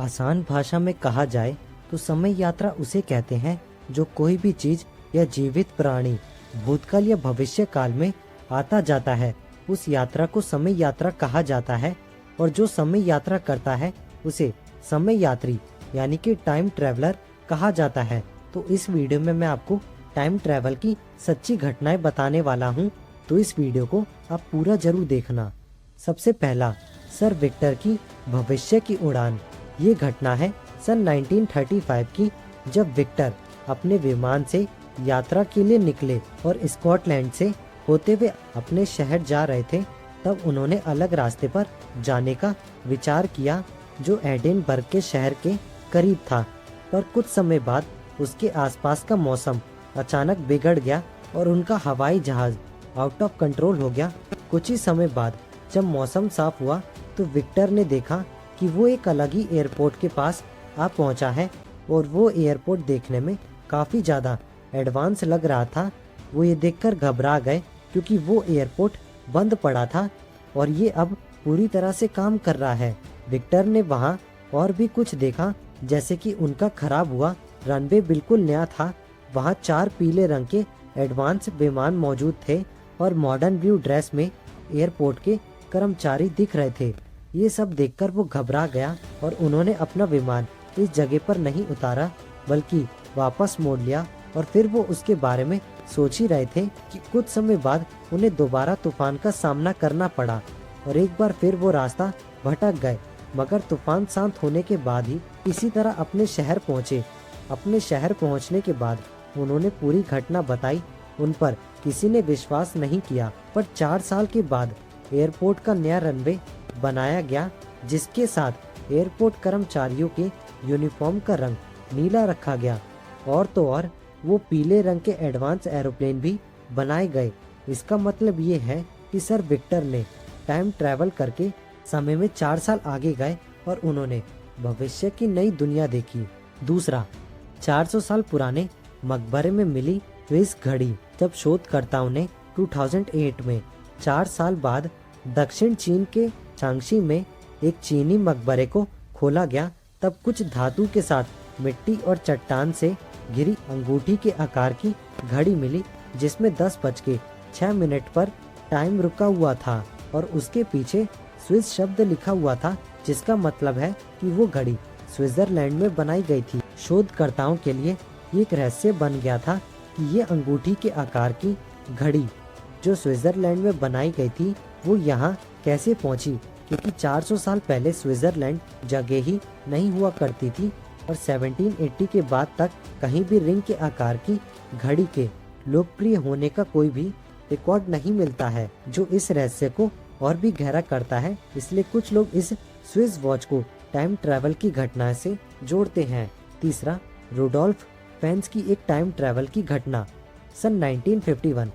आसान भाषा में कहा जाए तो समय यात्रा उसे कहते हैं जो कोई भी चीज या जीवित प्राणी भूतकाल या भविष्य काल में आता जाता है, उस यात्रा को समय यात्रा कहा जाता है। और जो समय यात्रा करता है उसे समय यात्री यानी कि टाइम ट्रैवलर कहा जाता है। तो इस वीडियो में मैं आपको टाइम ट्रैवल की सच्ची घटनाएं बताने वाला हूं, तो इस वीडियो को आप पूरा जरूर देखना। सबसे पहला, सर विक्टर की भविष्य की उड़ान। ये घटना है सन 1935 की, जब विक्टर अपने विमान से यात्रा के लिए निकले और स्कॉटलैंड से होते हुए अपने शहर जा रहे थे। तब उन्होंने अलग रास्ते पर जाने का विचार किया जो एडिनबर्ग के शहर के करीब था। पर कुछ समय बाद उसके आसपास का मौसम अचानक बिगड़ गया और उनका हवाई जहाज आउट ऑफ कंट्रोल हो गया। कुछ ही समय बाद जब मौसम साफ हुआ तो विक्टर ने देखा कि वो एक अलग ही एयरपोर्ट के पास आ पहुंचा है और वो एयरपोर्ट देखने में काफ़ी ज़्यादा एडवांस लग रहा था। वो ये देखकर घबरा गए क्योंकि वो एयरपोर्ट बंद पड़ा था और ये अब पूरी तरह से काम कर रहा है। विक्टर ने वहाँ और भी कुछ देखा, जैसे कि उनका खराब हुआ रनवे बिल्कुल नया था। वहाँ 4 पीले रंग के एडवांस विमान मौजूद थे और मॉडर्न ब्लू ड्रेस में एयरपोर्ट के कर्मचारी दिख रहे थे। ये सब देखकर वो घबरा गया और उन्होंने अपना विमान इस जगह पर नहीं उतारा बल्कि वापस मोड़ लिया। और फिर वो उसके बारे में सोच ही रहे थे कि कुछ समय बाद उन्हें दोबारा तूफान का सामना करना पड़ा और एक बार फिर वो रास्ता भटक गए। मगर तूफान शांत होने के बाद ही इसी तरह अपने शहर पहुंचे। अपने शहर पहुंचने के बाद उन्होंने पूरी घटना बताई। उन पर किसी ने विश्वास नहीं किया, पर 4 साल के बाद एयरपोर्ट का नया रनवे बनाया गया, जिसके साथ एयरपोर्ट कर्मचारियों के यूनिफॉर्म का रंग नीला रखा गया। और तो और वो पीले रंग के एडवांस एरोप्लेन भी बनाए गए। इसका मतलब ये है कि सर विक्टर ने टाइम ट्रैवल करके समय में 4 साल आगे गए और उन्होंने भविष्य की नई दुनिया देखी। दूसरा, 400 साल पुराने मकबरे में मिली स्विस घड़ी। जब शोधकर्ताओं ने 2008 में 4 साल बाद दक्षिण चीन के चांगशी में एक चीनी मकबरे को खोला गया, तब कुछ धातु के साथ मिट्टी और चट्टान से घिरी अंगूठी के आकार की घड़ी मिली, जिसमें 10:06 पर टाइम रुका हुआ था और उसके पीछे स्विस शब्द लिखा हुआ था, जिसका मतलब है कि वो घड़ी स्विट्जरलैंड में बनाई गई थी। शोधकर्ताओं के लिए एक रहस्य बन गया था कि ये अंगूठी के आकार की घड़ी जो स्विट्जरलैंड में बनाई गई थी वो यहाँ कैसे पहुँची, क्योंकि 400 साल पहले स्विट्जरलैंड जगह ही नहीं हुआ करती थी और 1780 के बाद तक कहीं भी रिंग के आकार की घड़ी के लोकप्रिय होने का कोई भी रिकॉर्ड नहीं मिलता है, जो इस रहस्य को और भी गहरा करता है। इसलिए कुछ लोग इस स्विस वॉच को टाइम ट्रैवल की घटना से जोड़ते हैं। तीसरा, रुडोल्फ फेंस की एक टाइम ट्रैवल की घटना। सन 1951,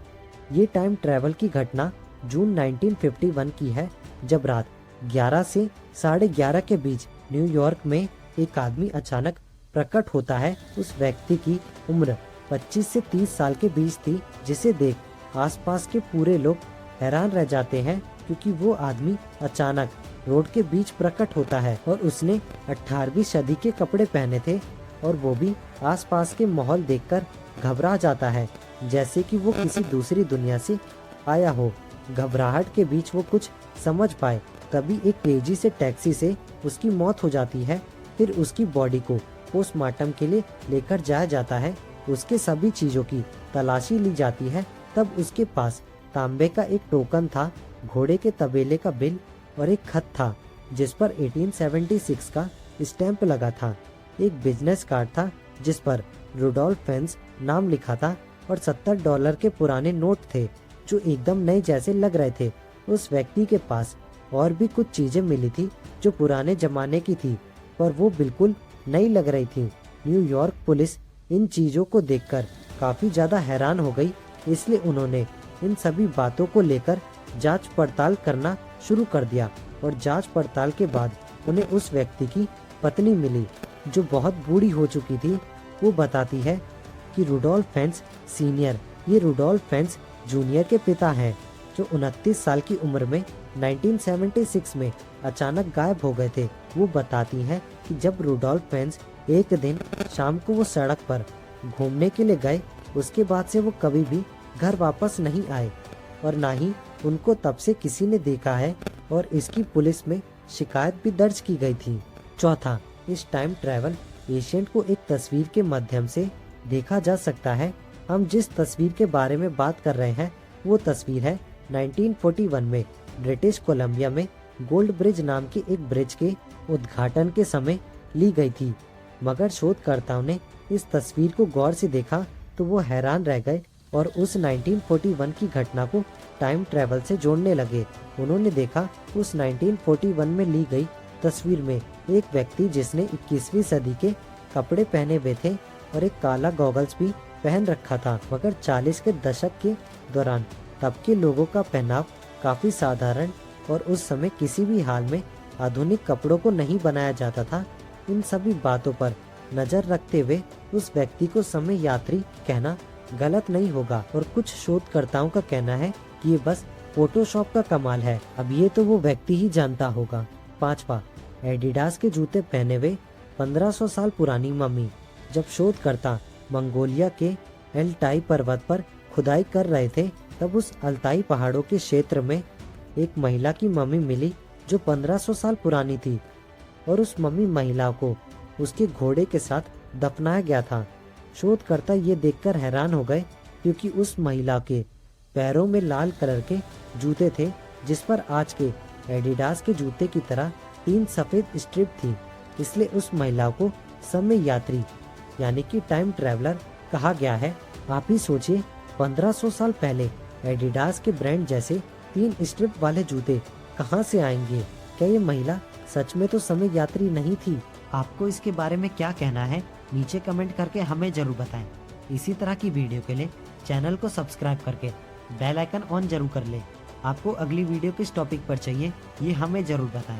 ये टाइम ट्रैवल की घटना जून 1951 की है, जब रात 11 से 11:30 के बीच न्यूयॉर्क में एक आदमी अचानक प्रकट होता है। उस व्यक्ति की उम्र 25 से 30 साल के बीच थी, जिसे देख आसपास के पूरे लोग हैरान रह जाते हैं, क्योंकि वो आदमी अचानक रोड के बीच प्रकट होता है और उसने 18वीं सदी के कपड़े पहने थे और वो भी आसपास के माहौल देखकर घबरा जाता है, जैसे कि वो किसी दूसरी दुनिया से आया हो। घबराहट के बीच वो कुछ समझ पाए, तभी एक तेजी से टैक्सी से उसकी मौत हो जाती है। फिर उसकी बॉडी को पोस्टमार्टम के लिए लेकर जाया जाता है। उसके सभी चीज़ों की तलाशी ली जाती है। तब उसके पास तांबे का एक टोकन था, घोड़े के तबेले का बिल और एक खत था जिस पर 1876 का स्टैंप लगा था। एक बिजनेस कार्ड था जिस पर रुडोल्फ फेंस नाम लिखा था और $70 के पुराने नोट थे जो एकदम नए जैसे लग रहे थे। उस व्यक्ति के पास और भी कुछ चीजें मिली थी जो पुराने जमाने की थी, पर वो बिल्कुल नई लग रही थी। न्यूयॉर्क पुलिस इन चीजों को देखकर काफी ज्यादा हैरान हो गई, इसलिए उन्होंने इन सभी बातों को लेकर जांच पड़ताल करना शुरू कर दिया। और जांच पड़ताल के बाद उन्हें उस व्यक्ति की पत्नी मिली जो बहुत बूढ़ी हो चुकी थी। वो बताती है कि रुडोल्फ फेंस सीनियर ये रुडोल्फ फेंस जूनियर के पिता हैं, जो 29 साल की उम्र में 1976 में अचानक गायब हो गए थे। वो बताती हैं कि जब रुडोल्फ पेंज एक दिन शाम को वो सड़क पर घूमने के लिए गए, उसके बाद से वो कभी भी घर वापस नहीं आए और ना ही उनको तब से किसी ने देखा है और इसकी पुलिस में शिकायत भी दर्ज की गई थी। चौथा, इस टाइम ट्रैवल एजेंट को एक तस्वीर के माध्यम से देखा जा सकता है। हम जिस तस्वीर के बारे में बात कर रहे हैं वो तस्वीर है 1941 में ब्रिटिश कोलंबिया में गोल्ड ब्रिज नाम के एक ब्रिज के उद्घाटन के समय ली गई थी। मगर शोधकर्ताओं ने इस तस्वीर को गौर से देखा तो वो हैरान रह गए और उस 1941 की घटना को टाइम ट्रैवल से जोड़ने लगे। उन्होंने देखा उस 1941 में ली गई तस्वीर में एक व्यक्ति जिसने 21वीं सदी के कपड़े पहने हुए थे और एक काला गॉगल्स भी पहन रखा था। मगर 40 के दशक के दौरान तब के लोगों का पहनाव काफी साधारण और उस समय किसी भी हाल में आधुनिक कपड़ों को नहीं बनाया जाता था। इन सभी बातों पर नजर रखते हुए उस व्यक्ति को समय यात्री कहना गलत नहीं होगा और कुछ शोधकर्ताओं का कहना है कि ये बस फोटोशॉप का कमाल है। अब ये तो वो व्यक्ति ही जानता होगा। पांचवा, एडिडास के जूते पहने हुए 1500 साल पुरानी मम्मी। जब शोधकर्ता मंगोलिया के एल्टाई पर्वत पर खुदाई कर रहे थे तब उस अल्ताई पहाड़ों के क्षेत्र में एक महिला की मम्मी मिली जो 1500 साल पुरानी थी और उस मम्मी महिला को उसके घोड़े के साथ दफनाया गया था। शोधकर्ता ये देखकर हैरान हो गए क्योंकि उस महिला के पैरों में लाल कलर के जूते थे जिस पर आज के एडिडास के जूते की तरह 3 सफेद स्ट्रिप थी। इसलिए उस महिला को समय यात्री यानी कि टाइम ट्रैवलर कहा गया है। आप ही सोचिए 1500 साल पहले एडिडास के ब्रांड जैसे 3 स्ट्रिप वाले जूते कहां से आएंगे? क्या ये महिला सच में तो समय यात्री नहीं थी? आपको इसके बारे में क्या कहना है नीचे कमेंट करके हमें जरूर बताएं। इसी तरह की वीडियो के लिए चैनल को सब्सक्राइब करके बेल आइकन ऑन जरूर कर लें। आपको अगली वीडियो किस टॉपिक पर चाहिए ये हमें जरूर बताएं।